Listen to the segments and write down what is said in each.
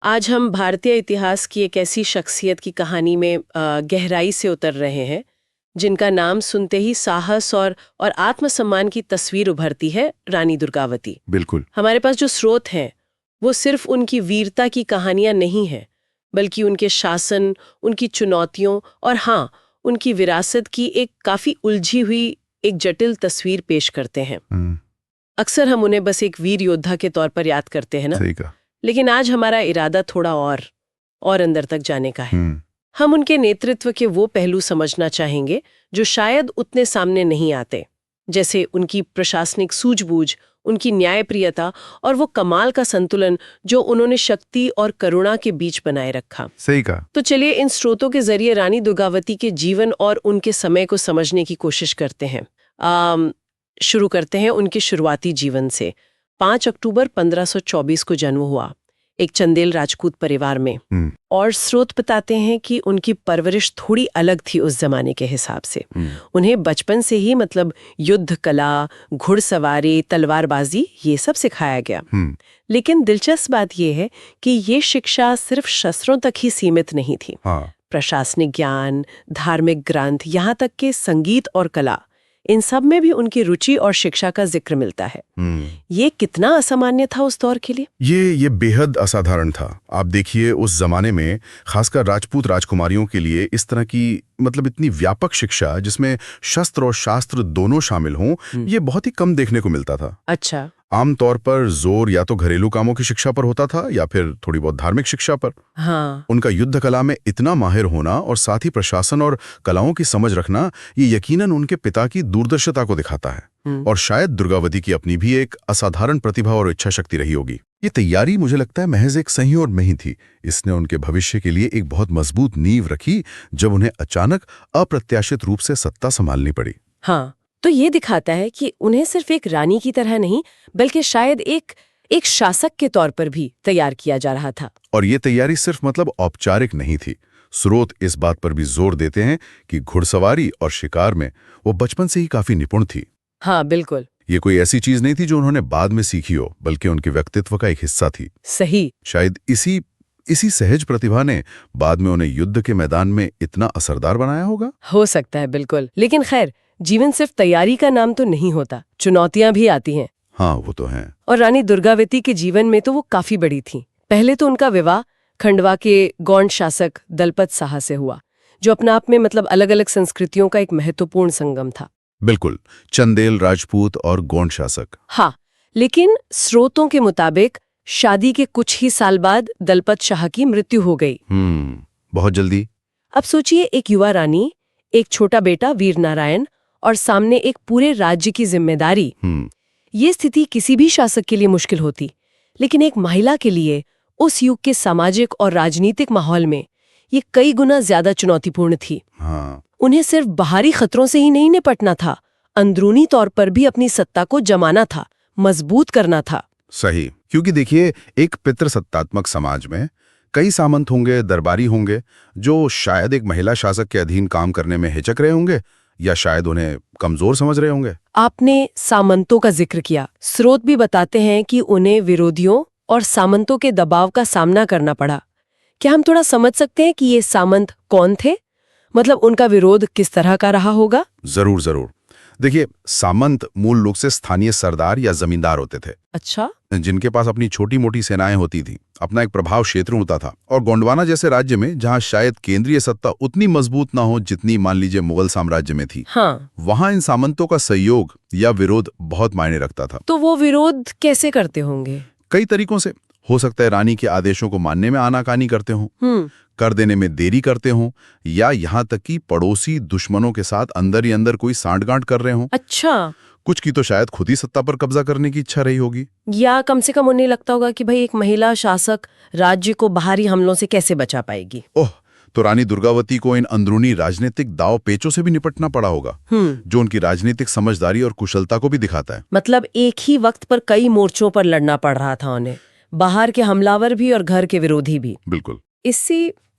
आज हम भारतीय इतिहास की एक ऐसी शख्सियत की कहानी में गहराई से उतर रहे हैं जिनका नाम सुनते ही साहस और आत्मसम्मान की तस्वीर उभरती है, रानी दुर्गावती। बिल्कुल। हमारे पास जो स्रोत हैं वो सिर्फ उनकी वीरता की कहानियां नहीं हैं, बल्कि उनके शासन, उनकी चुनौतियों और हाँ, उनकी विरासत की एक काफी उलझी हुई एक जटिल तस्वीर पेश करते हैं। अक्सर हम उन्हें बस एक वीर योद्धा के तौर पर याद करते हैं ना। सही कहा। लेकिन आज हमारा इरादा थोड़ा और अंदर तक जाने का है। हम उनके नेतृत्व के वो पहलू समझना चाहेंगे जो शायद उतने सामने नहीं आते, जैसे उनकी प्रशासनिक सूझबूझ, उनकी न्यायप्रियता और वो कमाल का संतुलन जो उन्होंने शक्ति और करुणा के बीच बनाए रखा। सही कहा। तो चलिए इन स्रोतों के जरिए रानी दुर्गावती के जीवन और उनके समय को समझने की कोशिश करते हैं। शुरू करते हैं उनके शुरुआती जीवन से। 5 अक्टूबर 1524 को जन्म हुआ एक चंदेल राजपूत परिवार में। और स्रोत बताते हैं कि उनकी परवरिश थोड़ी अलग थी उस जमाने के हिसाब से। उन्हें बचपन से ही युद्ध कला, घुड़सवारी, तलवारबाजी ये सब सिखाया गया। लेकिन दिलचस्प बात यह है कि ये शिक्षा सिर्फ शस्त्रों तक ही सीमित नहीं थी। प्रशासनिक ज्ञान, धार्मिक ग्रंथ, यहाँ तक कि संगीत और कला, इन सब में भी उनकी रुचि और शिक्षा का जिक्र मिलता है। ये कितना असामान्य था उस दौर के लिए? ये बेहद असाधारण था। आप देखिए उस जमाने में खासकर राजपूत राजकुमारियों के लिए इस तरह की इतनी व्यापक शिक्षा जिसमें शस्त्र और शास्त्र दोनों शामिल हों, ये बहुत ही कम देखने को मिलता था। अच्छा। आमतौर पर जोर या तो घरेलू कामों की शिक्षा पर होता था या फिर थोड़ी बहुत धार्मिक शिक्षा पर। उनका युद्ध कला में इतना माहिर होना और साथ ही प्रशासन और कलाओं की समझ रखना, ये यकीनन उनके पिता की दूरदर्शिता को दिखाता है। और शायद दुर्गावती की अपनी भी एक असाधारण प्रतिभा और इच्छा शक्ति रही होगी। ये तैयारी मुझे लगता है महज एक संयोग नहीं थी, इसने उनके भविष्य के लिए एक बहुत मजबूत नींव रखी जब उन्हें अचानक अप्रत्याशित रूप से सत्ता संभालनी पड़ी। तो ये दिखाता है कि उन्हें सिर्फ एक रानी की तरह नहीं, बल्कि शायद एक शासक के तौर पर भी तैयार किया जा रहा था। और ये तैयारी सिर्फ औपचारिक नहीं थी। स्रोत इस बात पर भी जोर देते हैं कि घुड़सवारी और शिकार में वो बचपन से ही काफी निपुण थी। हाँ, बिल्कुल। ये कोई ऐसी चीज नहीं थी जो उन्होंने बाद में सीखी हो, बल्कि उनके व्यक्तित्व का एक हिस्सा थी। सही। शायद इसी सहज प्रतिभा ने बाद में उन्हें युद्ध के मैदान में इतना असरदार बनाया होगा। हो सकता है, बिल्कुल। लेकिन खैर, जीवन सिर्फ तैयारी का नाम तो नहीं होता, चुनौतियां भी आती हैं। हाँ, वो तो है। और रानी दुर्गावती के जीवन में तो वो काफी बड़ी थी। पहले तो उनका विवाह खंडवा के गौंड शासक दलपत शाह से हुआ, जो अपने आप में अलग अलग संस्कृतियों का एक महत्वपूर्ण संगम था। बिल्कुल, चंदेल राजपूत और गौंड शासक। हाँ, लेकिन स्रोतों के मुताबिक शादी के कुछ ही साल बाद दलपत शाह की मृत्यु हो गई। बहुत जल्दी। अब सोचिए, एक युवा रानी, एक छोटा बेटा वीर नारायण और सामने एक पूरे राज्य की जिम्मेदारी। ये स्थिति किसी भी शासक के लिए मुश्किल होती, लेकिन एक महिला के लिए उस युग के सामाजिक और राजनीतिक माहौल में ये कई गुना ज्यादा चुनौतीपूर्ण थी। उन्हें सिर्फ बाहरी खतरों से ही नहीं निपटना था, अंदरूनी तौर पर भी अपनी सत्ता को जमाना था, मजबूत करना था। सही, क्योंकि देखिए, एक पितृसत्तात्मक समाज में कई सामंत होंगे, दरबारी होंगे, जो शायद एक महिला शासक के अधीन काम करने में हिचक रहे होंगे या शायद उन्हें कमजोर समझ रहे होंगे। आपने सामंतों का जिक्र किया। स्रोत भी बताते हैं कि उन्हें विरोधियों और सामंतों के दबाव का सामना करना पड़ा। क्या हम थोड़ा समझ सकते हैं कि ये सामंत कौन थे? उनका विरोध किस तरह का रहा होगा? जरूर। देखिए, सामंत मूल रूप से स्थानीय सरदार या जमींदार होते थे। अच्छा। जिनके पास अपनी छोटी मोटी सेनाएं होती थी, अपना एक प्रभाव क्षेत्र होता था। और गोंडवाना जैसे राज्य में, जहां शायद केंद्रीय सत्ता उतनी मजबूत ना हो जितनी मान लीजिए मुगल साम्राज्य में थी, वहां इन सामंतों का सहयोग या विरोध बहुत मायने रखता था। तो वो विरोध कैसे करते होंगे? कई तरीकों से। हो सकता है रानी के आदेशों को मानने में आनाकानी करते हों, कर देने में देरी करते हों, या यहाँ तक कि पड़ोसी दुश्मनों के साथ अंदर ही अंदर कोई सांठगांठ कर रहे हों। अच्छा। कुछ की तो शायद खुद ही सत्ता पर कब्जा करने की इच्छा रही होगी, या कम से कम उन्हें लगता होगा कि भाई एक महिला शासक राज्य को बाहरी हमलों से कैसे बचा पाएगी। तो रानी दुर्गावती को इन अंदरूनी राजनीतिक दाव पेचों से भी निपटना पड़ा होगा, जो उनकी राजनीतिक समझदारी और कुशलता को भी दिखाता है। एक ही वक्त पर कई मोर्चों पर लड़ना पड़ रहा था उन्हें, बाहर के हमलावर भी और घर के विरोधी भी। बिल्कुल।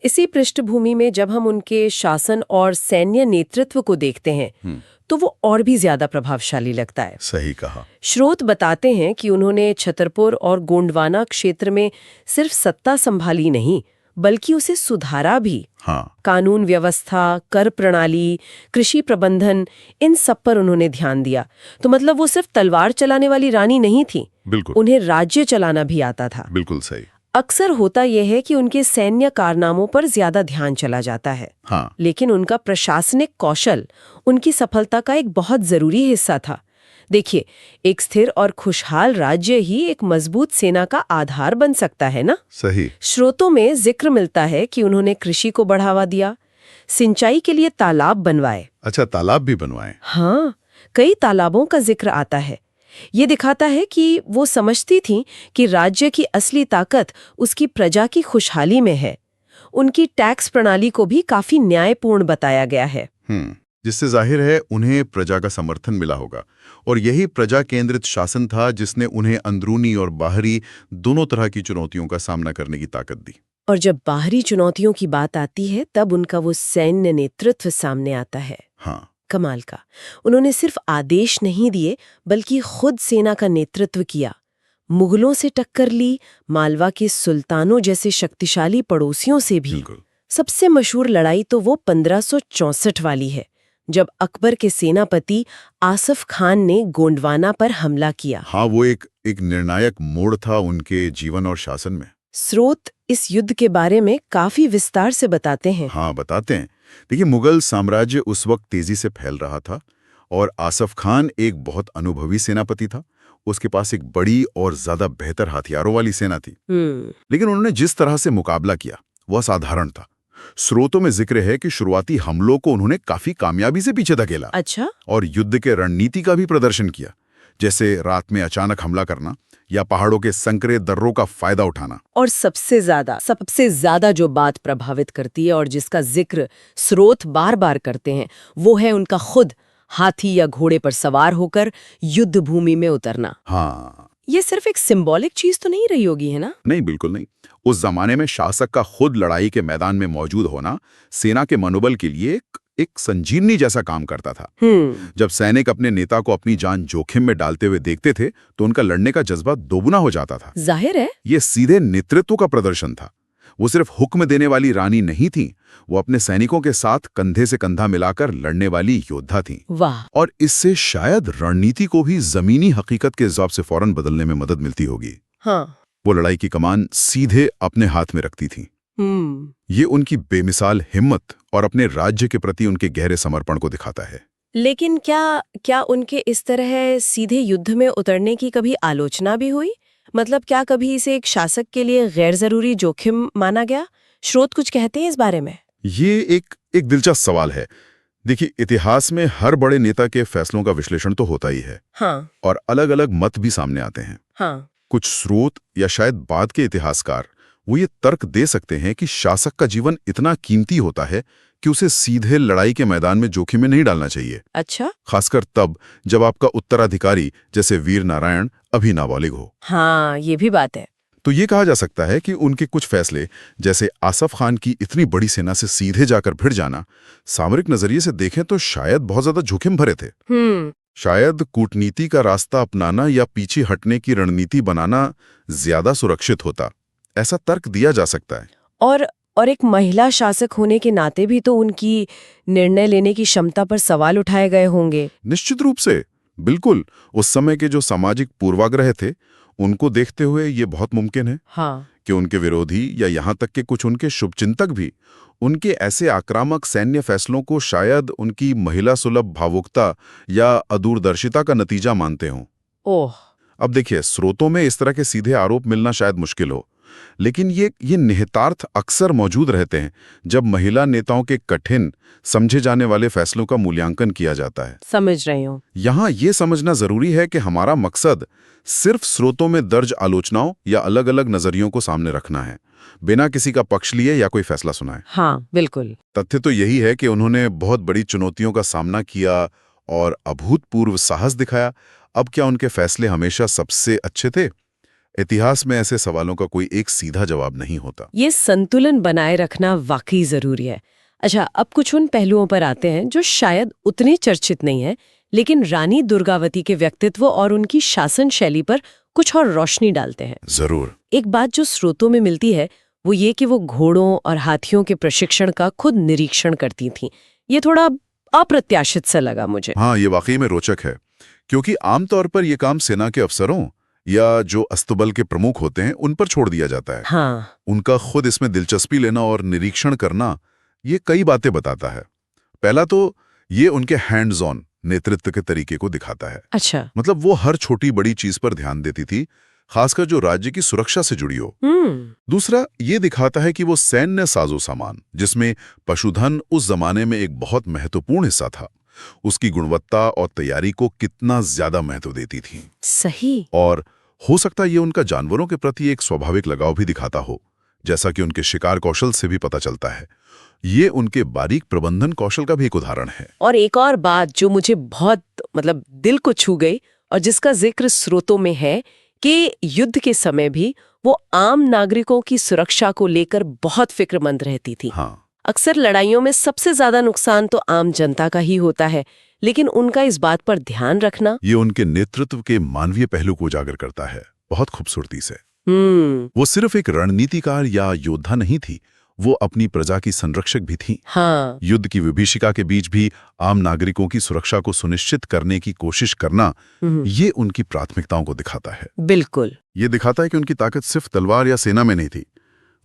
इसी पृष्ठभूमि में जब हम उनके शासन और सैन्य नेतृत्व को देखते हैं, तो वो और भी ज्यादा प्रभावशाली लगता है। सही कहा। स्रोत बताते हैं कि उन्होंने छतरपुर और गोंडवाना क्षेत्र में सिर्फ सत्ता संभाली नहीं, बल्कि उसे सुधारा भी। हाँ। कानून व्यवस्था, कर प्रणाली, कृषि प्रबंधन, इन सब पर उन्होंने ध्यान दिया। तो मतलब वो सिर्फ तलवार चलाने वाली रानी नहीं थी, बिल्कुल, उन्हें राज्य चलाना भी आता था। बिल्कुल सही। अक्सर होता यह है कि उनके सैन्य कारनामों पर ज्यादा ध्यान चला जाता है। हाँ। लेकिन उनका प्रशासनिक कौशल उनकी सफलता का एक बहुत जरूरी हिस्सा था। देखिए, एक स्थिर और खुशहाल राज्य ही एक मजबूत सेना का आधार बन सकता है ना। सही। स्रोतों में जिक्र मिलता है कि उन्होंने कृषि को बढ़ावा दिया, सिंचाई के लिए तालाब बनवाए। अच्छा, तालाब भी बनवाए? हाँ, कई तालाबों का जिक्र आता है। ये दिखाता है कि वो समझती थीं कि राज्य की असली ताकत उसकी प्रजा की खुशहाली में है। उनकी टैक्स प्रणाली को भी काफी न्यायपूर्ण बताया गया है। जिससे जाहिर है उन्हें प्रजा का समर्थन मिला होगा, और यही प्रजा केंद्रित शासन था जिसने उन्हें अंदरूनी और बाहरी दोनों तरह की चुनौतियों का सामना करने की ताकत दी। और जब बाहरी चुनौतियों की बात आती है, तब उनका वो सैन्य नेतृत्व सामने आता है। हाँ। कमाल का। उन्होंने सिर्फ आदेश नहीं दिए, बल्कि खुद सेना का नेतृत्व किया। मुगलों से टक्कर ली, मालवा के सुल्तानों जैसे शक्तिशाली पड़ोसियों से भी। सबसे मशहूर लड़ाई तो वो 1564 वाली है, जब अकबर के सेनापति आसफ खान ने गोंडवाना पर हमला किया। हाँ, वो एक निर्णायक मोड़ था उनके जीवन और शासन में। स्रोत इस युद्ध के बारे में काफी विस्तार से बताते हैं। हाँ, बताते हैं। देखिए, मुगल साम्राज्य उस वक्त तेजी से फैल रहा था और आसफ खान एक बहुत अनुभवी सेनापति था। उसके पास एक बड़ी और ज्यादा बेहतर हथियारों वाली सेना थी। लेकिन उन्होंने जिस तरह से मुकाबला किया वह असाधारण था। स्रोतों में जिक्र है कि शुरुआती हमलों को उन्होंने काफी कामयाबी से पीछे धकेला। अच्छा। और युद्ध के रणनीति का भी प्रदर्शन किया, जैसे रात में अचानक हमला करना या पहाड़ों के संकरे दर्रों का फायदा उठाना। और सबसे ज्यादा जो बात प्रभावित करती है और जिसका जिक्र स्रोत बार बार करते हैं, वो है उनका खुद हाथी या घोड़े पर सवार होकर युद्ध भूमि में उतरना। हाँ, ये सिर्फ एक सिंबॉलिक चीज तो नहीं रही होगी, है ना? नहीं, बिल्कुल नहीं। उस जमाने में शासक का खुद लड़ाई के मैदान में मौजूद होना सेना के मनोबल के लिए एक संजीवनी जैसा काम करता था। जब सैनिक अपने नेता को अपनी जान जोखिम में डालते हुए देखते थे तो उनका लड़ने का जज्बा दोगुना हो जाता था। जाहिर है ये सीधे नेतृत्व का प्रदर्शन था। वो सिर्फ हुक्म देने वाली रानी नहीं थी, वो अपने सैनिकों के साथ कंधे से कंधा मिलाकर लड़ने वाली योद्धा थी। वाह। और इससे शायद रणनीति को भी जमीनी हकीकत के हिसाब से फौरन बदलने में मदद मिलती होगी। हाँ। वो लड़ाई की कमान सीधे अपने हाथ में रखती थी। ये उनकी बेमिसाल हिम्मत और अपने राज्य के प्रति उनके गहरे समर्पण को दिखाता है। लेकिन क्या उनके इस तरह सीधे युद्ध में उतरने की कभी आलोचना भी हुई? मतलब क्या कभी इसे एक शासक के लिए गैर जरूरी जोखिम माना गया? स्रोत कुछ कहते हैं इस बारे में? ये एक दिलचस्प सवाल है। देखिए, इतिहास में हर बड़े नेता के फैसलों का विश्लेषण तो होता ही है। हाँ। और अलग अलग मत भी सामने आते हैं। हाँ। कुछ स्रोत या शायद बाद के इतिहासकार वो ये तर्क दे सकते हैं कि शासक का जीवन इतना कीमती होता है कि उसे सीधे लड़ाई के मैदान में जोखिम में नहीं डालना चाहिए। अच्छा। खासकर तब जब आपका उत्तराधिकारी जैसे वीर नारायण अभी नाबालिग हो। हाँ, ये भी बात है। तो ये कहा जा सकता है कि उनके कुछ फैसले, जैसे आसफ खान की इतनी बड़ी सेना से सीधे जाकर भिड़ जाना, सामरिक नजरिए से देखें तो शायद बहुत ज्यादा जोखिम भरे थे। शायद कूटनीति का रास्ता अपनाना या पीछे हटने की रणनीति बनाना ज्यादा सुरक्षित होता, ऐसा तर्क दिया जा सकता है। और एक महिला शासक होने के नाते भी तो उनकी निर्णय लेने की क्षमता पर सवाल उठाए गए होंगे। निश्चित रूप से, बिल्कुल। उस समय के जो सामाजिक पूर्वाग्रह थे उनको देखते हुए ये बहुत मुमकिन है। हाँ। कि उनके विरोधी या यहाँ तक कि कुछ उनके शुभचिंतक भी उनके ऐसे आक्रामक सैन्य फैसलों को शायद उनकी महिला सुलभ भावुकता या अदूरदर्शिता का नतीजा मानते हों। ओह। अब देखिए, स्रोतों में इस तरह के सीधे आरोप मिलना शायद मुश्किल हो, लेकिन ये निहितार्थ अक्सर मौजूद रहते हैं जब महिला नेताओं के कठिन समझे जाने वाले फैसलों का मूल्यांकन किया जाता है। समझ रही हूँ। यहाँ ये समझना जरूरी है कि हमारा मकसद सिर्फ स्रोतों में दर्ज आलोचनाओं या अलग अलग नजरियों को सामने रखना है, बिना किसी का पक्ष लिए या कोई फैसला सुनाए। हाँ, बिल्कुल। तथ्य तो यही है कि उन्होंने बहुत बड़ी चुनौतियों का सामना किया और अभूतपूर्व साहस दिखाया। अब क्या उनके फैसले हमेशा सबसे अच्छे थे? इतिहास में ऐसे सवालों का कोई एक सीधा जवाब नहीं होता। ये संतुलन बनाए रखना वाकई जरूरी है। अच्छा, अब कुछ उन पहलुओं पर आते हैं जो शायद उतने चर्चित नहीं है, लेकिन रानी दुर्गावती के व्यक्तित्व और उनकी शासन शैली पर कुछ और रोशनी डालते हैं। जरूर। एक बात जो स्रोतों में मिलती है वो ये कि वो घोड़ों और हाथियों के प्रशिक्षण का खुद निरीक्षण करती थीं। ये थोड़ा अप्रत्याशित सा लगा मुझे। हाँ, ये वाकई में रोचक है, क्योंकि आमतौर पर ये काम सेना के अफसरों या जो अस्तबल के प्रमुख होते हैं उन पर छोड़ दिया जाता है। हाँ। उनका खुद इसमें दिलचस्पी लेना और निरीक्षण करना ये कई बातें बताता है। पहला तो ये उनके हैंड्स ऑन नेतृत्व के तरीके को दिखाता है। अच्छा। मतलब वो हर छोटी बड़ी चीज पर ध्यान देती थी, खासकर जो राज्य की सुरक्षा से जुड़ी हो। दूसरा ये दिखाता है कि वो सैन्य साजो सामान, जिसमें पशुधन उस जमाने में एक बहुत महत्वपूर्ण हिस्सा था, उसकी गुणवत्ता और तैयारी को कितना ज्यादा महत्व देती थी। सही। और हो सकता है ये उनका जानवरों के प्रति एक स्वाभाविक लगाव भी दिखाता हो, जैसा कि उनके शिकार कौशल से भी पता चलता है। ये उनके बारीक प्रबंधन कौशल का भी एक उदाहरण है। और एक और बात जो मुझे बहुत दिल को छू गई और जिसका जिक्र स्रोतों में है कि युद्ध के समय भी वो आम नागरिकों की सुरक्षा को लेकर बहुत फिक्रमंद रहती थी। हाँ। अक्सर लड़ाइयों में सबसे ज्यादा नुकसान तो आम जनता का ही होता है, लेकिन उनका इस बात पर ध्यान रखना, ये उनके नेतृत्व के मानवीय पहलू को उजागर करता है बहुत खूबसूरती से। वो सिर्फ एक रणनीतिकार या योद्धा नहीं थी, वो अपनी प्रजा की संरक्षक भी थी। हाँ। युद्ध की विभीषिका के बीच भी आम नागरिकों की सुरक्षा को सुनिश्चित करने की कोशिश करना, ये उनकी प्राथमिकताओं को दिखाता है। बिल्कुल। ये दिखाता है कि उनकी ताकत सिर्फ तलवार या सेना में नहीं थी,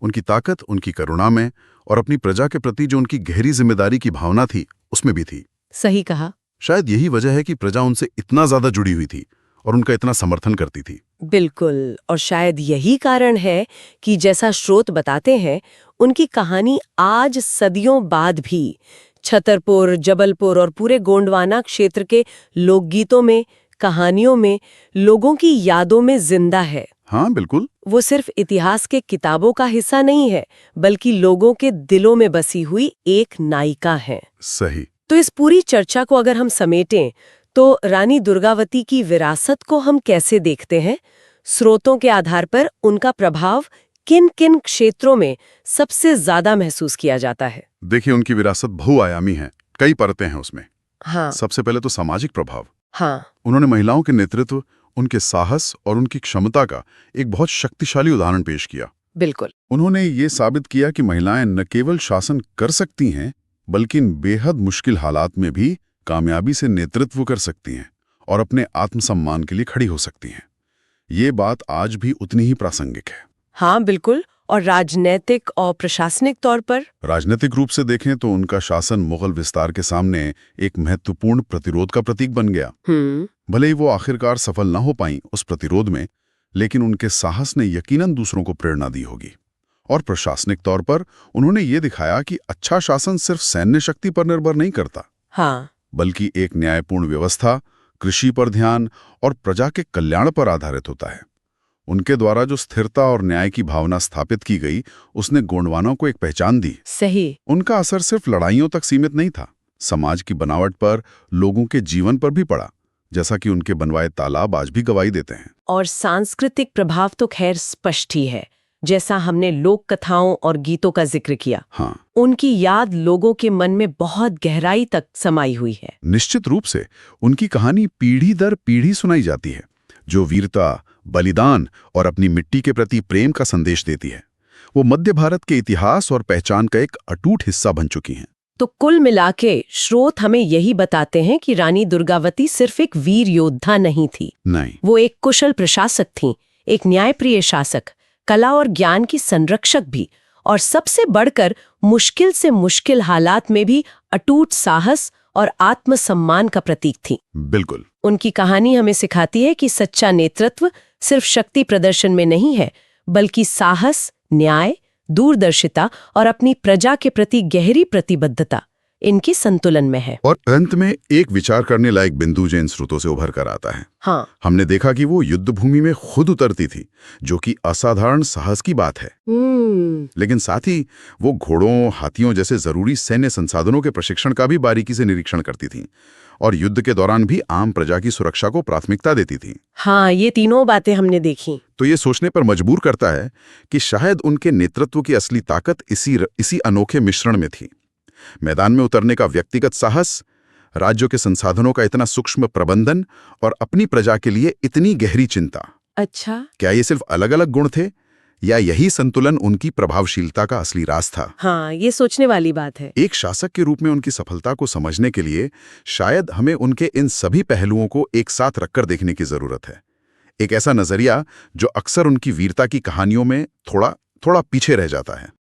उनकी ताकत उनकी करुणा में और अपनी प्रजा के प्रति जो उनकी गहरी जिम्मेदारी की भावना थी उसमें भी थी। सही कहा। शायद यही वजह है कि प्रजा उनसे इतना ज्यादा जुड़ी हुई थी और उनका इतना समर्थन करती थी। बिल्कुल। और शायद यही कारण है कि जैसा स्रोत बताते हैं, उनकी कहानी आज सदियों बाद भी छतरपुर, जबलपुर और पूरे गोंडवाना क्षेत्र के लोकगीतों में, कहानियों में, लोगों की यादों में जिंदा है। हाँ बिल्कुल। वो सिर्फ इतिहास के किताबों का हिस्सा नहीं है, बल्कि लोगों के दिलों में बसी हुई एक नायिका है। सही। तो इस पूरी चर्चा को अगर हम समेटें तो रानी दुर्गावती की विरासत को हम कैसे देखते हैं? स्रोतों के आधार पर उनका प्रभाव किन किन क्षेत्रों में सबसे ज्यादा महसूस किया जाता है? देखिए, उनकी विरासत बहुआयामी है, कई परतें हैं उसमें। हाँ। सबसे पहले तो सामाजिक प्रभाव। हाँ। उन्होंने महिलाओं के नेतृत्व, उनके साहस और उनकी क्षमता का एक बहुत शक्तिशाली उदाहरण पेश किया। बिल्कुल। उन्होंने ये साबित किया कि महिलाएं न केवल शासन कर सकती हैं, बल्कि इन बेहद मुश्किल हालात में भी कामयाबी से नेतृत्व कर सकती हैं और अपने आत्मसम्मान के लिए खड़ी हो सकती हैं। ये बात आज भी उतनी ही प्रासंगिक है। हाँ बिल्कुल। और राजनैतिक और प्रशासनिक तौर पर? राजनीतिक रूप से देखें तो उनका शासन मुगल विस्तार के सामने एक महत्वपूर्ण प्रतिरोध का प्रतीक बन गया। भले ही वो आखिरकार सफल न हो पाई उस प्रतिरोध में, लेकिन उनके साहस ने यकीनन दूसरों को प्रेरणा दी होगी। और प्रशासनिक तौर पर उन्होंने ये दिखाया कि अच्छा शासन सिर्फ सैन्य शक्ति पर निर्भर नहीं करता, हाँ, बल्कि एक न्यायपूर्ण व्यवस्था, कृषि पर ध्यान और प्रजा के कल्याण पर आधारित होता है। उनके द्वारा जो स्थिरता और न्याय की भावना स्थापित की गई, उसने गोंडवानों को एक पहचान दी। सही। उनका असर सिर्फ लड़ाइयों तक सीमित नहीं था, समाज की बनावट पर, लोगों के जीवन पर भी पड़ा, जैसा कि उनके बनवाए तालाब आज भी गवाही देते हैं। और सांस्कृतिक प्रभाव तो खैर स्पष्ट ही है, जैसा हमने लोक कथाओं और गीतों का जिक्र किया। हाँ। उनकी याद लोगों के मन में बहुत गहराई तक समाई हुई है। निश्चित रूप से उनकी कहानी पीढ़ी दर पीढ़ी सुनाई जाती है, जो वीरता, बलिदान और अपनी मिट्टी के प्रति प्रेम का संदेश देती है। वो मध्य भारत के इतिहास और पहचान का एक अटूट हिस्सा बन चुकी हैं। तो कुल मिलाके स्रोत हमें यही बताते हैं कि रानी दुर्गावती सिर्फ एक वीर योद्धा नहीं थी। नहीं, वो एक कुशल प्रशासक थीं, एक न्यायप्रिय शासक, कला और ज्ञान की संरक्षक भी, और सबसे बढ़कर मुश्किल से मुश्किल हालात में भी अटूट साहस और आत्मसम्मान का प्रतीक थी। बिल्कुल। उनकी कहानी हमें सिखाती है कि सच्चा नेतृत्व सिर्फ शक्ति प्रदर्शन में नहीं है, बल्कि साहस, न्याय, दूरदर्शिता और अपनी प्रजा के प्रति गहरी प्रतिबद्धता, इनकी संतुलन में है। और अंत में एक विचार करने लायक बिंदु जो इन स्रोतों से उभर कर आता है। हाँ। हमने देखा कि वो युद्ध भूमि में खुद उतरती थी, जो कि असाधारण साहस की बात है। लेकिन साथ ही वो घोड़ों, हाथियों जैसे जरूरी सैन्य संसाधनों के प्रशिक्षण का भी बारीकी से निरीक्षण करती थीं, और युद्ध के दौरान भी आम प्रजा की सुरक्षा को प्राथमिकता देती थीं। हाँ, ये तीनों बातें हमने देखी। तो ये सोचने पर मजबूर करता है कि शायद उनके नेतृत्व की असली ताकत इसी अनोखे मिश्रण में थी। मैदान में उतरने का व्यक्तिगत साहस, राज्यों के संसाधनों का इतना सूक्ष्म प्रबंधन और अपनी प्रजा के लिए इतनी गहरी चिंता। अच्छा, क्या ये सिर्फ अलग-अलग गुण थे या यही संतुलन उनकी प्रभावशीलता का असली राज था? हाँ, ये सोचने वाली बात है। एक शासक के रूप में उनकी सफलता को समझने के लिए शायद हमें उनके इन सभी पहलुओं को एक साथ रखकर देखने की जरूरत है। एक ऐसा नजरिया जो अक्सर उनकी वीरता की कहानियों में थोड़ा पीछे रह जाता है।